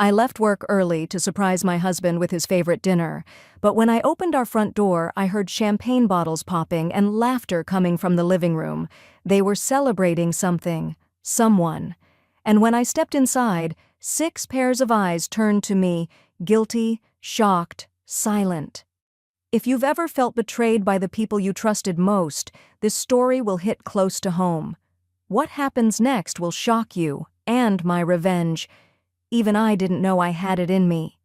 I left work early to surprise my husband with his favorite dinner, but when I opened our front door, I heard champagne bottles popping and laughter coming from the living room. They were celebrating something, someone. And when I stepped inside, 6 pairs of eyes turned to me, guilty, shocked, silent. If you've ever felt betrayed by the people you trusted most, this story will hit close to home. What happens next will shock you, and my revenge. Even I didn't know I had it in me.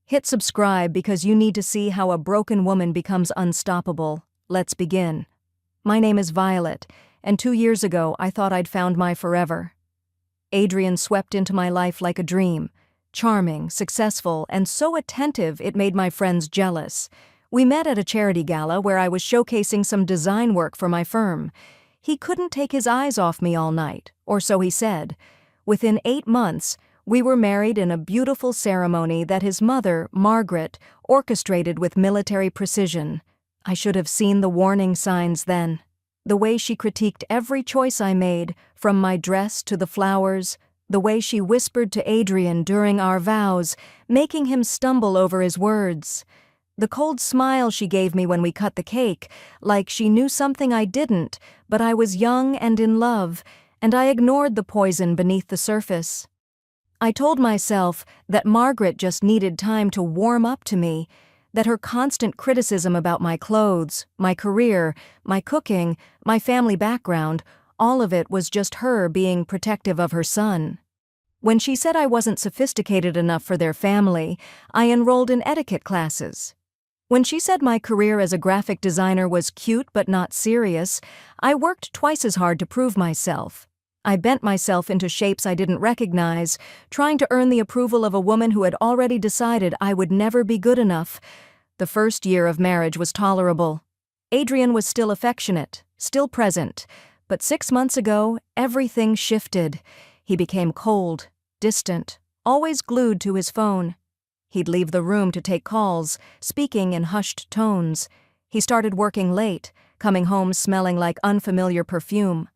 Hit subscribe because you need to see how a broken woman becomes unstoppable. Let's begin. My name is Violet, and 2 years ago I thought I'd found my forever. Adrian swept into my life like a dream. Charming, successful, and so attentive it made my friends jealous. We met at a charity gala where I was showcasing some design work for my firm. He couldn't take his eyes off me all night, or so he said. Within 8 months, we were married in a beautiful ceremony that his mother, Margaret, orchestrated with military precision. I should have seen the warning signs then. The way she critiqued every choice I made, from my dress to the flowers, the way she whispered to Adrian during our vows, making him stumble over his words. The cold smile she gave me when we cut the cake, like she knew something I didn't, but I was young and in love, and I ignored the poison beneath the surface. I told myself that Margaret just needed time to warm up to me, that her constant criticism about my clothes, my career, my cooking, my family background, all of it was just her being protective of her son. When she said I wasn't sophisticated enough for their family, I enrolled in etiquette classes. When she said my career as a graphic designer was cute but not serious, I worked twice as hard to prove myself. I bent myself into shapes I didn't recognize, trying to earn the approval of a woman who had already decided I would never be good enough. The first year of marriage was tolerable. Adrian was still affectionate, still present, but 6 months ago, everything shifted. He became cold, distant, always glued to his phone. He'd leave the room to take calls, speaking in hushed tones. He started working late, coming home smelling like unfamiliar perfume.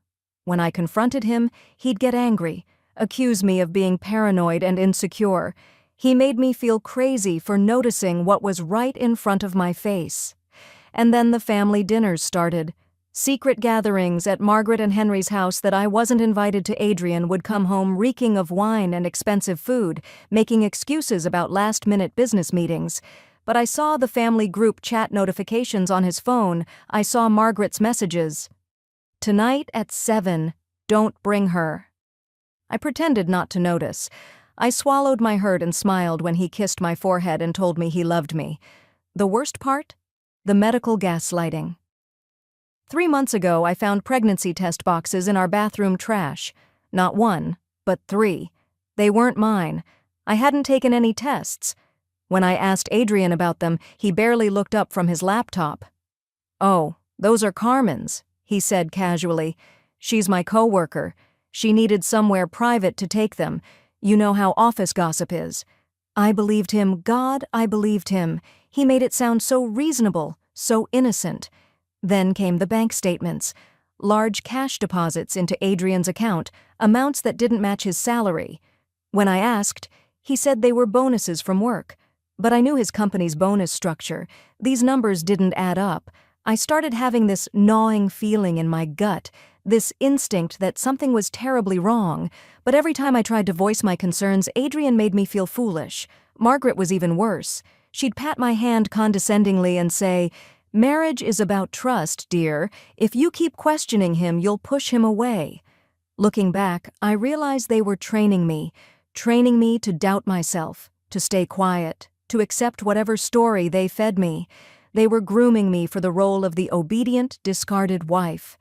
When I confronted him, he'd get angry, accuse me of being paranoid and insecure. He made me feel crazy for noticing what was right in front of my face. And then the family dinners started. Secret gatherings at Margaret and Henry's house that I wasn't invited to. Adrian would come home reeking of wine and expensive food, making excuses about last-minute business meetings. But I saw the family group chat notifications on his phone. I saw Margaret's messages. "Tonight at 7, don't bring her." I pretended not to notice. I swallowed my hurt and smiled when he kissed my forehead and told me he loved me. The worst part? The medical gaslighting. 3 months ago, I found pregnancy test boxes in our bathroom trash. Not 1, but 3. They weren't mine. I hadn't taken any tests. When I asked Adrian about them, he barely looked up from his laptop. "Oh, those are Carmen's," he said casually. "She's my coworker. She needed somewhere private to take them. You know how office gossip is." I believed him. God, I believed him. He made it sound so reasonable, so innocent. Then came the bank statements. Large cash deposits into Adrian's account, amounts that didn't match his salary. When I asked, he said they were bonuses from work. But I knew his company's bonus structure. These numbers didn't add up. I started having this gnawing feeling in my gut, this instinct that something was terribly wrong. But every time I tried to voice my concerns, Adrian made me feel foolish. Margaret was even worse. She'd pat my hand condescendingly and say, "Marriage is about trust, dear. If you keep questioning him, you'll push him away." Looking back, I realized they were training me to doubt myself, to stay quiet, to accept whatever story they fed me. They were grooming me for the role of the obedient, discarded wife.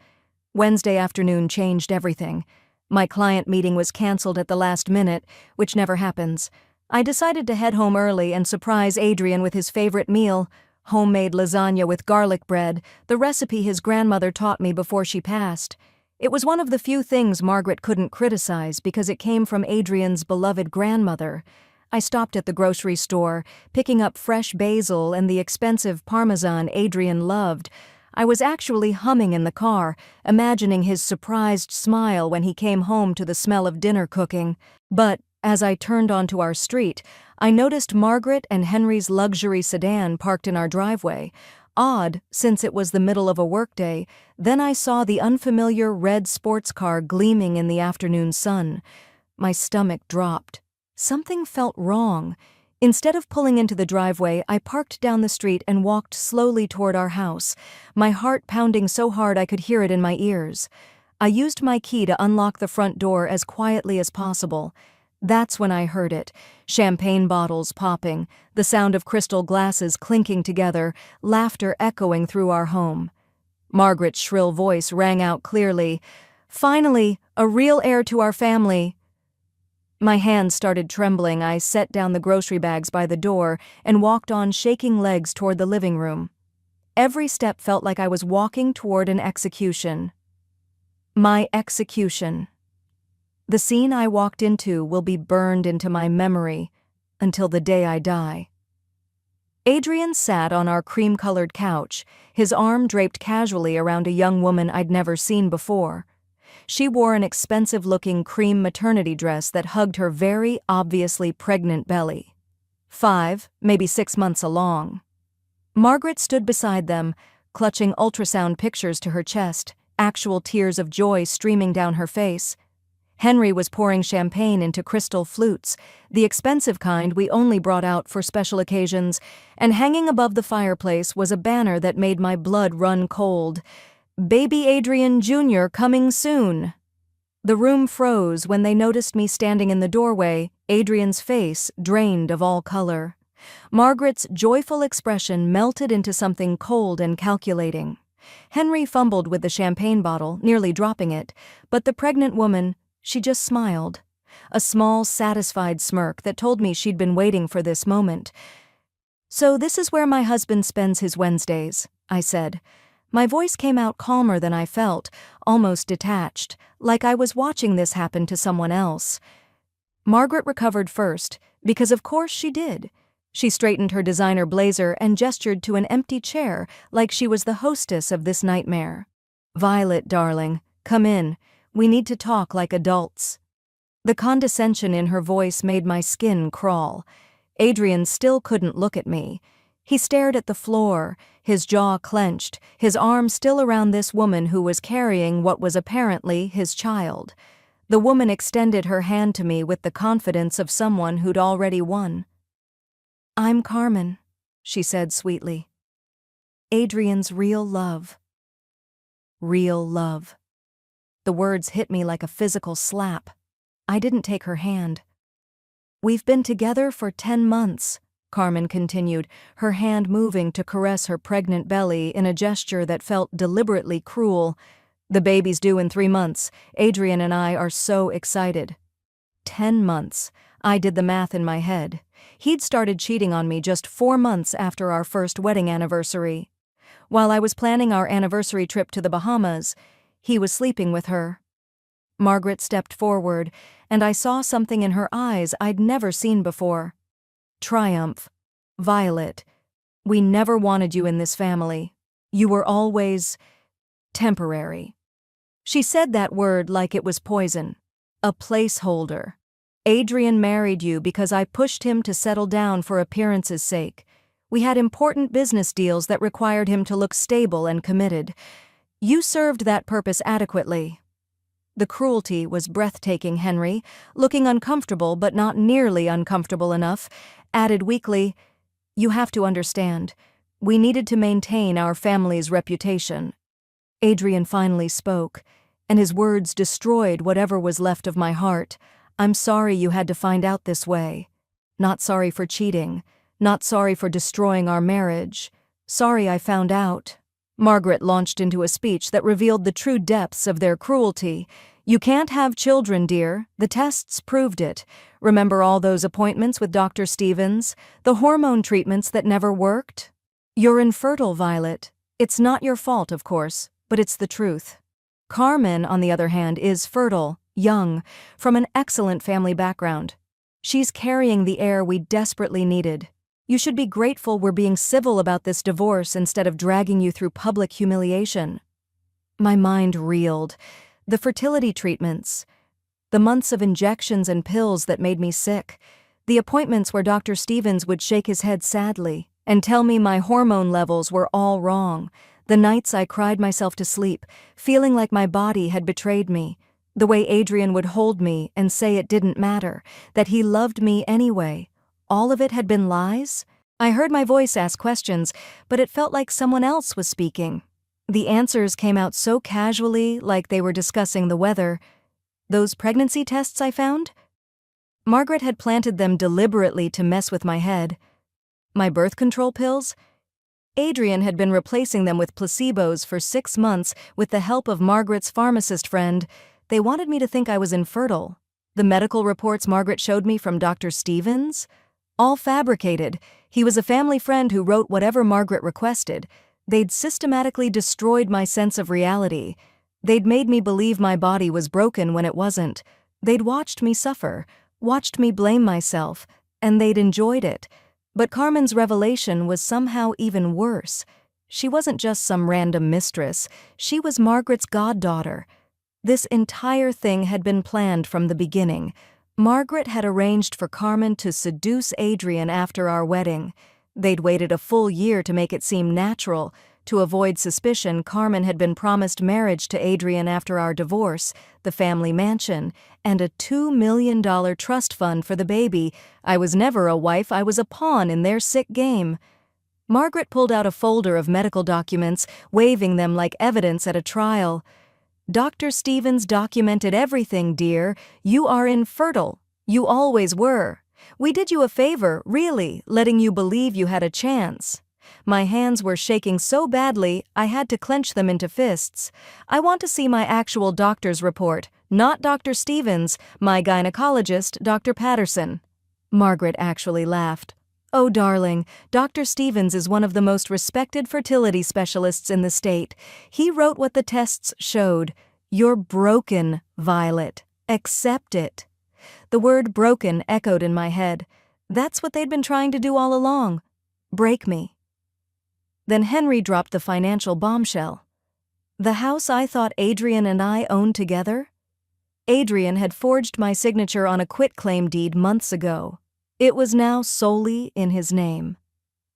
Wednesday afternoon changed everything. My client meeting was canceled at the last minute, which never happens. I decided to head home early and surprise Adrian with his favorite meal, homemade lasagna with garlic bread, the recipe his grandmother taught me before she passed. It was one of the few things Margaret couldn't criticize because it came from Adrian's beloved grandmother. I stopped at the grocery store, picking up fresh basil and the expensive Parmesan Adrian loved. I was actually humming in the car, imagining his surprised smile when he came home to the smell of dinner cooking. But as I turned onto our street, I noticed Margaret and Henry's luxury sedan parked in our driveway. Odd, since it was the middle of a workday. Then I saw the unfamiliar red sports car gleaming in the afternoon sun. My stomach dropped. Something felt wrong. Instead of pulling into the driveway, I parked down the street and walked slowly toward our house, my heart pounding so hard I could hear it in my ears. I used my key to unlock the front door as quietly as possible. That's when I heard it, champagne bottles popping, the sound of crystal glasses clinking together, laughter echoing through our home. Margaret's shrill voice rang out clearly, "Finally, a real heir to our family." My hands started trembling. I set down the grocery bags by the door and walked on shaking legs toward the living room. Every step felt like I was walking toward an execution. My execution. The scene I walked into will be burned into my memory until the day I die. Adrian sat on our cream-colored couch, his arm draped casually around a young woman I'd never seen before. She wore an expensive-looking cream maternity dress that hugged her very obviously pregnant belly. 5, maybe 6 months along. Margaret stood beside them, clutching ultrasound pictures to her chest, actual tears of joy streaming down her face. Henry was pouring champagne into crystal flutes, the expensive kind we only brought out for special occasions, and hanging above the fireplace was a banner that made my blood run cold. "Baby Adrian Jr. coming soon." The room froze when they noticed me standing in the doorway, Adrian's face drained of all color. Margaret's joyful expression melted into something cold and calculating. Henry fumbled with the champagne bottle, nearly dropping it, but the pregnant woman, she just smiled. A small, satisfied smirk that told me she'd been waiting for this moment. "So this is where my husband spends his Wednesdays," I said. My voice came out calmer than I felt, almost detached, like I was watching this happen to someone else. Margaret recovered first, because of course she did. She straightened her designer blazer and gestured to an empty chair like she was the hostess of this nightmare. "Violet, darling, come in. We need to talk like adults." The condescension in her voice made my skin crawl. Adrian still couldn't look at me. He stared at the floor, his jaw clenched, his arm still around this woman who was carrying what was apparently his child. The woman extended her hand to me with the confidence of someone who'd already won. "I'm Carmen," she said sweetly. "Adrian's real love." Real love. The words hit me like a physical slap. I didn't take her hand. "We've been together for 10 months. Carmen continued, her hand moving to caress her pregnant belly in a gesture that felt deliberately cruel. "The baby's due in 3 months. Adrian and I are so excited." 10 months. I did the math in my head. He'd started cheating on me just 4 months after our first wedding anniversary. While I was planning our anniversary trip to the Bahamas, he was sleeping with her. Margaret stepped forward, and I saw something in her eyes I'd never seen before. Triumph. "Violet, we never wanted you in this family. You were always temporary." She said that word like it was poison. A placeholder. "Adrian married you because I pushed him to settle down for appearance's sake. We had important business deals that required him to look stable and committed. You served that purpose adequately." The cruelty was breathtaking. Henry, looking uncomfortable but not nearly uncomfortable enough, added weakly, "You have to understand, we needed to maintain our family's reputation." Adrian finally spoke, and his words destroyed whatever was left of my heart. "I'm sorry you had to find out this way. Not sorry for cheating. Not sorry for destroying our marriage. Sorry I found out." Margaret launched into a speech that revealed the true depths of their cruelty. "You can't have children, dear. The tests proved it. Remember all those appointments with Dr. Stevens? The hormone treatments that never worked? You're infertile, Violet. It's not your fault, of course, but it's the truth. Carmen, on the other hand, is fertile, young, from an excellent family background. She's carrying the heir we desperately needed. You should be grateful we're being civil about this divorce instead of dragging you through public humiliation." My mind reeled. The fertility treatments, The months of injections and pills that made me sick. The appointments where Dr. Stevens would shake his head sadly and tell me my hormone levels were all wrong. The nights I cried myself to sleep, feeling like my body had betrayed me. The way Adrian would hold me and say it didn't matter, that he loved me anyway. All of it had been lies? I heard my voice ask questions, but it felt like someone else was speaking. The answers came out so casually, like they were discussing the weather. Those pregnancy tests I found? Margaret had planted them deliberately to mess with my head. My birth control pills? Adrian had been replacing them with placebos for 6 months with the help of Margaret's pharmacist friend. They wanted me to think I was infertile. The medical reports Margaret showed me from Dr. Stevens? All fabricated. He was a family friend who wrote whatever Margaret requested. They'd systematically destroyed my sense of reality. They'd made me believe my body was broken when it wasn't. They'd watched me suffer, watched me blame myself, and they'd enjoyed it. But Carmen's revelation was somehow even worse. She wasn't just some random mistress. She was Margaret's goddaughter. This entire thing had been planned from the beginning. Margaret had arranged for Carmen to seduce Adrian after our wedding. They'd waited a full year to make it seem natural. To avoid suspicion, Carmen had been promised marriage to Adrian after our divorce, the family mansion, and a $2 million trust fund for the baby. I was never a wife, I was a pawn in their sick game. Margaret pulled out a folder of medical documents, waving them like evidence at a trial. Dr. Stevens documented everything, dear. You are infertile. You always were. We did you a favor, really, letting you believe you had a chance. My hands were shaking so badly, I had to clench them into fists. I want to see my actual doctor's report, not Dr. Stevens, my gynecologist, Dr. Patterson. Margaret actually laughed. Oh, darling, Dr. Stevens is one of the most respected fertility specialists in the state. He wrote what the tests showed. You're broken, Violet. Accept it. The word broken echoed in my head. That's what they'd been trying to do all along. Break me. Then Henry dropped the financial bombshell. The house I thought Adrian and I owned together? Adrian had forged my signature on a quitclaim deed months ago. It was now solely in his name.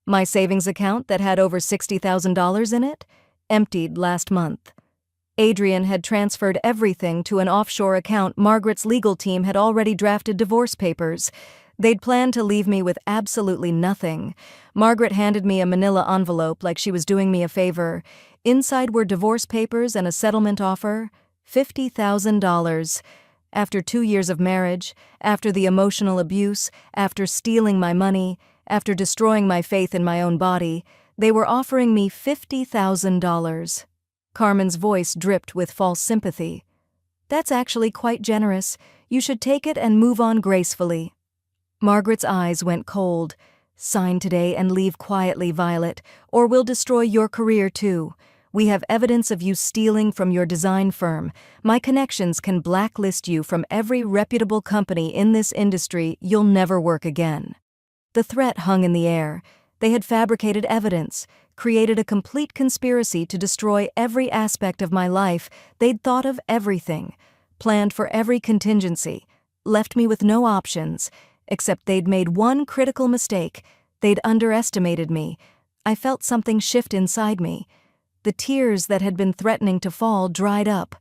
My savings account that had over $60,000 in it emptied last month. Adrian had transferred everything to an offshore account. Margaret's legal team had already drafted divorce papers. They'd planned to leave me with absolutely nothing. Margaret handed me a manila envelope like she was doing me a favor. Inside were divorce papers and a settlement offer. $50,000. After 2 years of marriage, after the emotional abuse, after stealing my money, after destroying my faith in my own body, they were offering me $50,000. Carmen's voice dripped with false sympathy. That's actually quite generous. You should take it and move on gracefully. Margaret's eyes went cold. Sign today and leave quietly, Violet, or we'll destroy your career too. We have evidence of you stealing from your design firm. My connections can blacklist you from every reputable company in this industry. You'll never work again. The threat hung in the air. They had fabricated evidence, created a complete conspiracy to destroy every aspect of my life. They'd thought of everything, planned for every contingency, left me with no options, except they'd made one critical mistake. They'd underestimated me. I felt something shift inside me. The tears that had been threatening to fall dried up.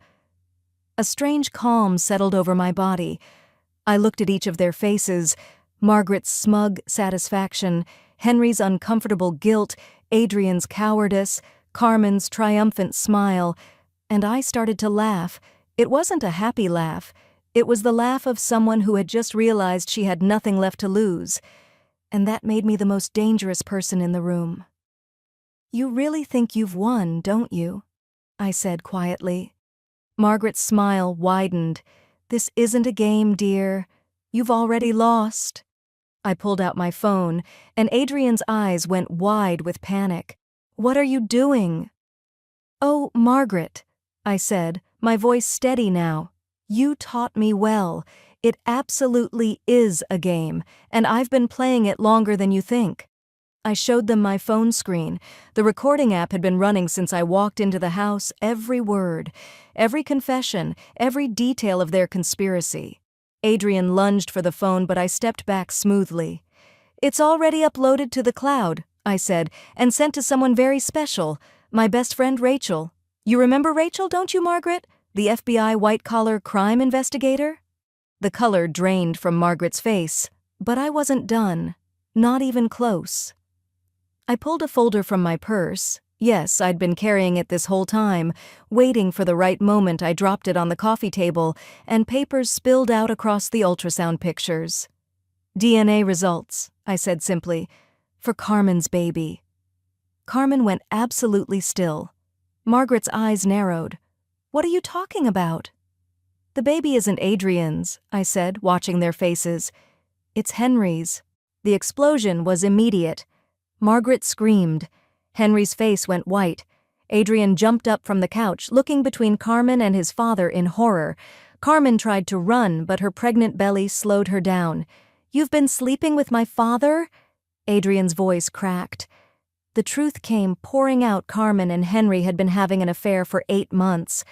A strange calm settled over my body. I looked at each of their faces, Margaret's smug satisfaction, Henry's uncomfortable guilt, Adrian's cowardice, Carmen's triumphant smile, and I started to laugh. It wasn't a happy laugh. It was the laugh of someone who had just realized she had nothing left to lose. And that made me the most dangerous person in the room. You really think you've won, don't you? I said quietly. Margaret's smile widened. This isn't a game, dear. You've already lost. I pulled out my phone, and Adrian's eyes went wide with panic. What are you doing? Oh, Margaret, I said, my voice steady now. You taught me well. It absolutely is a game, and I've been playing it longer than you think. I showed them my phone screen. The recording app had been running since I walked into the house, every word, every confession, every detail of their conspiracy. Adrian lunged for the phone, but I stepped back smoothly. "It's already uploaded to the cloud," I said, "and sent to someone very special, my best friend Rachel. You remember Rachel, don't you, Margaret? The FBI white-collar crime investigator?" The color drained from Margaret's face, but I wasn't done. Not even close. I pulled a folder from my purse. Yes, I'd been carrying it this whole time. Waiting for the right moment, I dropped it on the coffee table, and papers spilled out across the ultrasound pictures. "DNA results," I said simply, "for Carmen's baby." Carmen went absolutely still. Margaret's eyes narrowed. "What are you talking about?" "The baby isn't Adrian's," I said, watching their faces. "It's Henry's." The explosion was immediate. Margaret screamed. Henry's face went white. Adrian jumped up from the couch, looking between Carmen and his father in horror. Carmen tried to run, but her pregnant belly slowed her down. "You've been sleeping with my father?" Adrian's voice cracked. The truth came pouring out. Carmen and Henry had been having an affair for 8 months.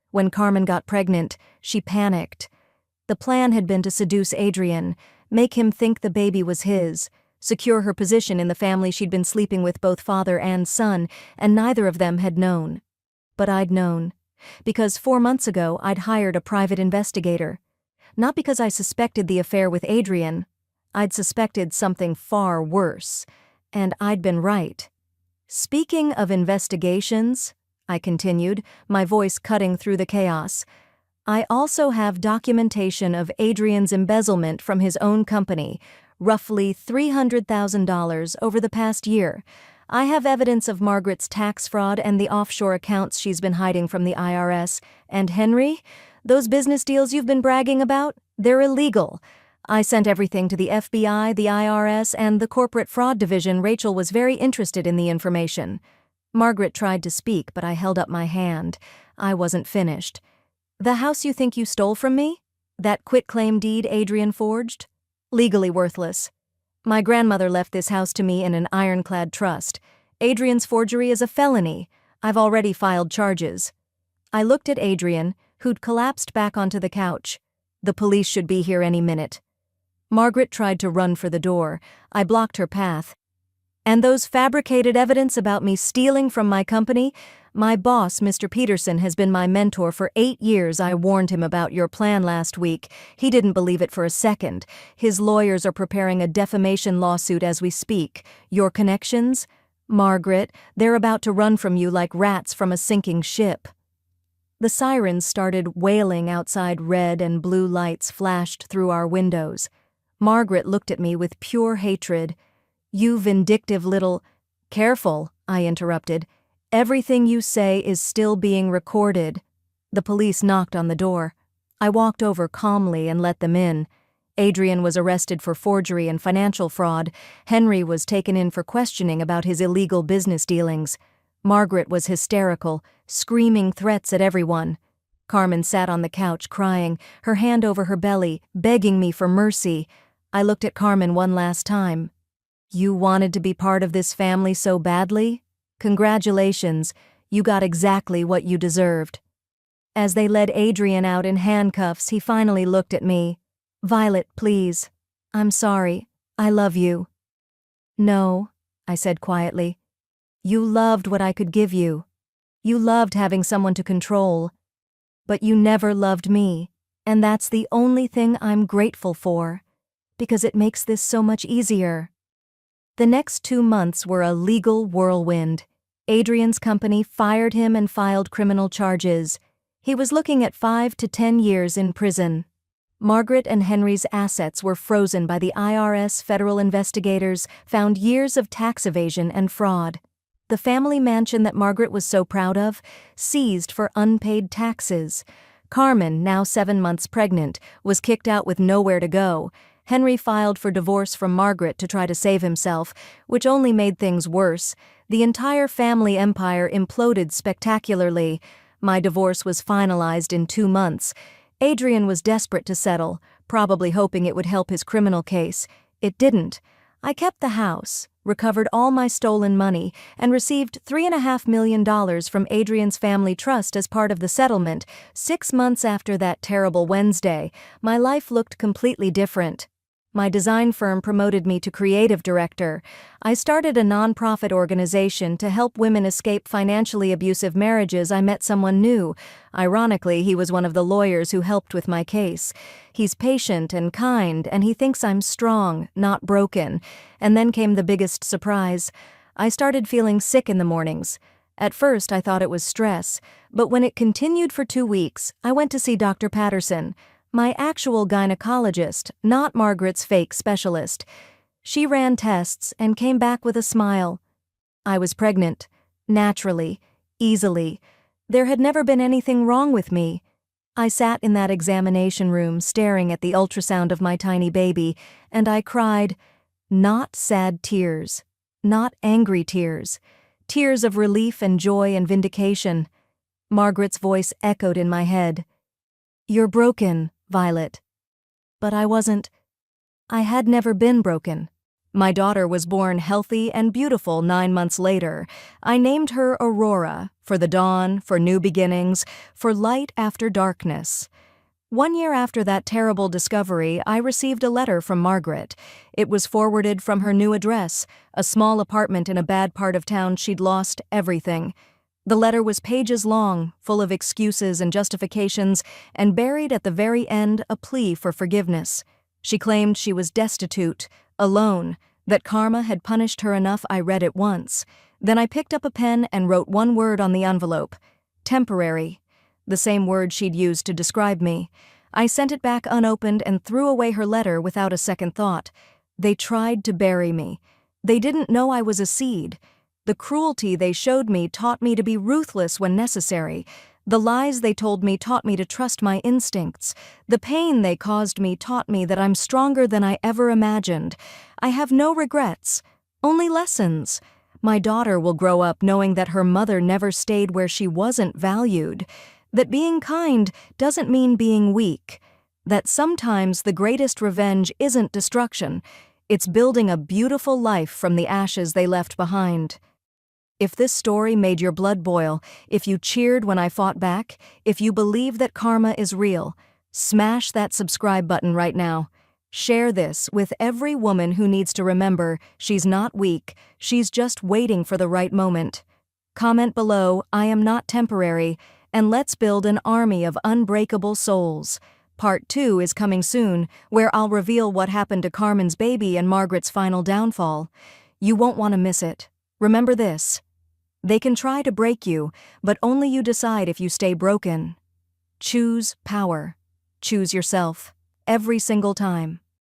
When Carmen got pregnant, she panicked. The plan had been to seduce Adrian, make him think the baby was his, secure her position in the family. She'd been sleeping with both father and son, and neither of them had known. But I'd known. Because 4 months ago, I'd hired a private investigator. Not because I suspected the affair with Adrian. I'd suspected something far worse. And I'd been right. "Speaking of investigations," I continued, my voice cutting through the chaos, "I also have documentation of Adrian's embezzlement from his own company, roughly $300,000 over the past year. I have evidence of Margaret's tax fraud and the offshore accounts she's been hiding from the IRS. And Henry, those business deals you've been bragging about, they're illegal. I sent everything to the FBI, the IRS, and the corporate fraud division. Rachel was very interested in the information." Margaret tried to speak, but I held up my hand. I wasn't finished. "The house you think you stole from me? That quitclaim deed Adrian forged? Legally worthless. My grandmother left this house to me in an ironclad trust. Adrian's forgery is a felony. I've already filed charges." I looked at Adrian, who'd collapsed back onto the couch. "The police should be here any minute." Margaret tried to run for the door. I blocked her path. "And those fabricated evidence about me stealing from my company? My boss, Mr. Peterson, has been my mentor for 8 years. I warned him about your plan last week. He didn't believe it for a second. His lawyers are preparing a defamation lawsuit as we speak. Your connections? Margaret, they're about to run from you like rats from a sinking ship." The sirens started wailing outside. Red and blue lights flashed through our windows. Margaret looked at me with pure hatred. "You vindictive little—" "Careful," I interrupted. "Everything you say is still being recorded." The police knocked on the door. I walked over calmly and let them in. Adrian was arrested for forgery and financial fraud. Henry was taken in for questioning about his illegal business dealings. Margaret was hysterical, screaming threats at everyone. Carmen sat on the couch crying, her hand over her belly, begging me for mercy. I looked at Carmen one last time. "You wanted to be part of this family so badly? Congratulations, you got exactly what you deserved." As they led Adrian out in handcuffs, he finally looked at me. "Violet, please. I'm sorry. I love you." "No," I said quietly. "You loved what I could give you. You loved having someone to control. But you never loved me, and that's the only thing I'm grateful for, because it makes this so much easier." The next 2 months were a legal whirlwind. Adrian's company fired him and filed criminal charges. He was looking at 5 to 10 years in prison. Margaret and Henry's assets were frozen by the IRS. Federal investigators found years of tax evasion and fraud. The family mansion that Margaret was so proud of, seized for unpaid taxes. Carmen, now 7 months pregnant, was kicked out with nowhere to go. Henry filed for divorce from Margaret to try to save himself, which only made things worse. The entire family empire imploded spectacularly. My divorce was finalized in 2 months. Adrian was desperate to settle, probably hoping it would help his criminal case. It didn't. I kept the house, recovered all my stolen money, and received $3.5 million from Adrian's family trust as part of the settlement. 6 months after that terrible Wednesday, my life looked completely different. My design firm promoted me to creative director. I started a nonprofit organization to help women escape financially abusive marriages. I met someone new. Ironically, he was one of the lawyers who helped with my case. He's patient and kind, and he thinks I'm strong, not broken. And then came the biggest surprise. I started feeling sick in the mornings. At first, I thought it was stress, but when it continued for 2 weeks, I went to see Dr. Patterson, my actual gynecologist, not Margaret's fake specialist. She ran tests and came back with a smile. I was pregnant. Naturally. Easily. There had never been anything wrong with me. I sat in that examination room staring at the ultrasound of my tiny baby, and I cried. Not sad tears. Not angry tears. Tears of relief and joy and vindication. Margaret's voice echoed in my head. "You're broken, Violet." But I wasn't. I had never been broken. My daughter was born healthy and beautiful 9 months later. I named her Aurora, for the dawn, for new beginnings, for light after darkness. 1 year after that terrible discovery, I received a letter from Margaret. It was forwarded from her new address, a small apartment in a bad part of town. She'd lost everything. The letter was pages long, full of excuses and justifications, and buried at the very end a plea for forgiveness. She claimed she was destitute, alone, that karma had punished her enough. I read it once. Then I picked up a pen and wrote one word on the envelope. Temporary. The same word she'd used to describe me. I sent it back unopened and threw away her letter without a second thought. They tried to bury me. They didn't know I was a seed. The cruelty they showed me taught me to be ruthless when necessary. The lies they told me taught me to trust my instincts. The pain they caused me taught me that I'm stronger than I ever imagined. I have no regrets, only lessons. My daughter will grow up knowing that her mother never stayed where she wasn't valued. That being kind doesn't mean being weak. That sometimes the greatest revenge isn't destruction. It's building a beautiful life from the ashes they left behind. If this story made your blood boil, if you cheered when I fought back, if you believe that karma is real, smash that subscribe button right now. Share this with every woman who needs to remember she's not weak, she's just waiting for the right moment. Comment below, "I am not temporary," and let's build an army of unbreakable souls. Part 2 is coming soon, where I'll reveal what happened to Carmen's baby and Margaret's final downfall. You won't want to miss it. Remember this. They can try to break you, but only you decide if you stay broken. Choose power. Choose yourself. Every single time.